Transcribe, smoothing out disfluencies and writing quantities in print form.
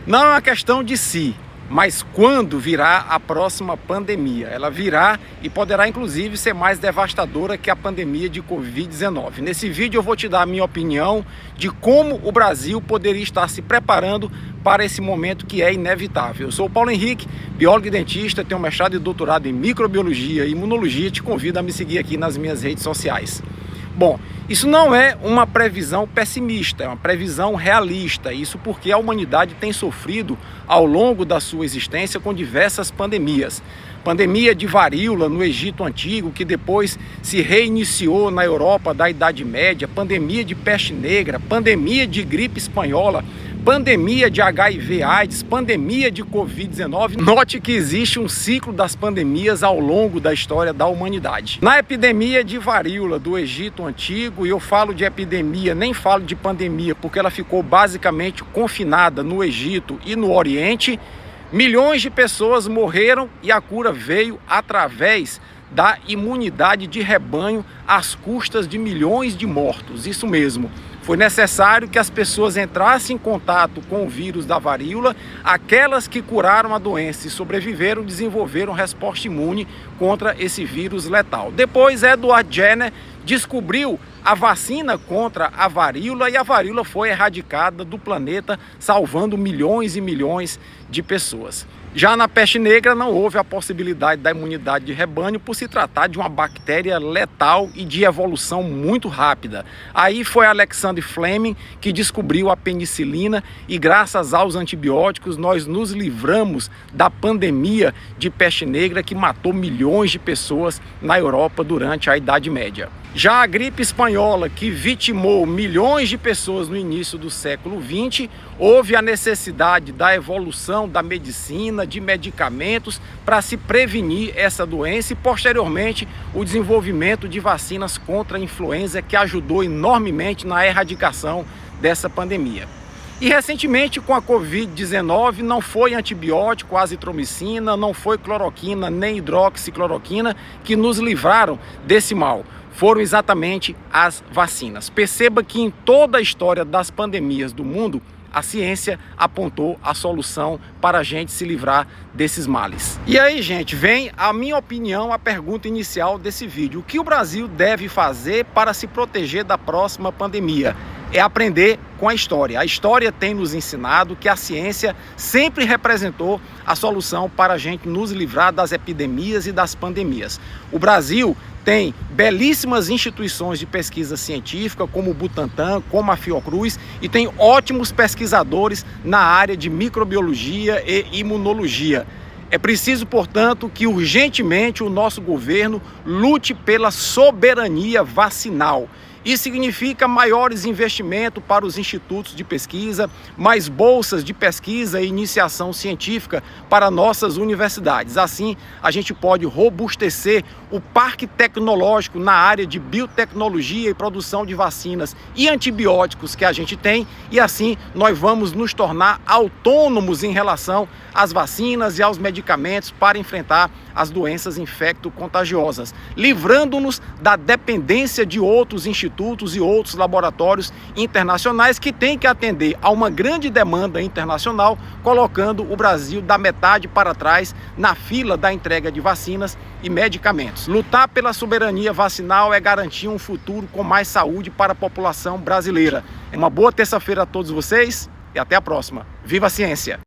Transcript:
Não é uma questão de se, mas quando virá a próxima pandemia. Ela virá e poderá inclusive ser mais devastadora que a pandemia de Covid-19. Nesse vídeo eu vou te dar a minha opinião de como o Brasil poderia estar se preparando para esse momento que é inevitável. Eu sou o Paulo Henrique, biólogo e dentista, tenho mestrado e doutorado em microbiologia e imunologia. Te convido a me seguir aqui nas minhas redes sociais. Bom, isso não é uma previsão pessimista, é uma previsão realista. Isso porque a humanidade tem sofrido ao longo da sua existência com diversas pandemias. Pandemia de varíola no Egito Antigo, que depois se reiniciou na Europa da Idade Média, pandemia de peste negra, pandemia de gripe espanhola, pandemia de HIV/AIDS, pandemia de Covid-19. Note que existe um ciclo das pandemias ao longo da história da humanidade. Na epidemia de varíola do Egito Antigo, e eu falo de epidemia, nem falo de pandemia, porque ela ficou basicamente confinada no Egito e no Oriente, milhões de pessoas morreram e a cura veio através da imunidade de rebanho às custas de milhões de mortos. Isso mesmo. Foi necessário que as pessoas entrassem em contato com o vírus da varíola. Aquelas que curaram a doença e sobreviveram desenvolveram resposta imune contra esse vírus letal. Depois, Edward Jenner descobriu a vacina contra a varíola e a varíola foi erradicada do planeta, salvando milhões e milhões de pessoas. Já na peste negra não houve a possibilidade da imunidade de rebanho por se tratar de uma bactéria letal e de evolução muito rápida. Aí foi Alexander Fleming que descobriu a penicilina e graças aos antibióticos nós nos livramos da pandemia de peste negra que matou milhões de pessoas na Europa durante a Idade Média. Já a gripe espanhola, que vitimou milhões de pessoas no início do século XX, houve a necessidade da evolução da medicina, de medicamentos para se prevenir essa doença e posteriormente o desenvolvimento de vacinas contra a influenza que ajudou enormemente na erradicação dessa pandemia. E recentemente com a Covid-19 não foi antibiótico, azitromicina, não foi cloroquina nem hidroxicloroquina que nos livraram desse mal. Foram exatamente as vacinas. Perceba que em toda a história das pandemias do mundo, a ciência apontou a solução para a gente se livrar desses males. E aí, gente, vem a minha opinião, a pergunta inicial desse vídeo. O que o Brasil deve fazer para se proteger da próxima pandemia? É aprender com a história. A história tem nos ensinado que a ciência sempre representou a solução para a gente nos livrar das epidemias e das pandemias. O Brasil tem belíssimas instituições de pesquisa científica, como o Butantan, como a Fiocruz, e tem ótimos pesquisadores na área de microbiologia e imunologia. É preciso, portanto, que urgentemente o nosso governo lute pela soberania vacinal. Isso significa maiores investimentos para os institutos de pesquisa, mais bolsas de pesquisa e iniciação científica para nossas universidades. Assim, a gente pode robustecer o parque tecnológico na área de biotecnologia e produção de vacinas e antibióticos que a gente tem, e assim nós vamos nos tornar autônomos em relação às vacinas e aos medicamentos para enfrentar as doenças infecto-contagiosas, livrando-nos da dependência de outros institutos e outros laboratórios internacionais que têm que atender a uma grande demanda internacional, colocando o Brasil da metade para trás na fila da entrega de vacinas e medicamentos. Lutar pela soberania vacinal é garantir um futuro com mais saúde para a população brasileira. Uma boa terça-feira a todos vocês e até a próxima. Viva a ciência!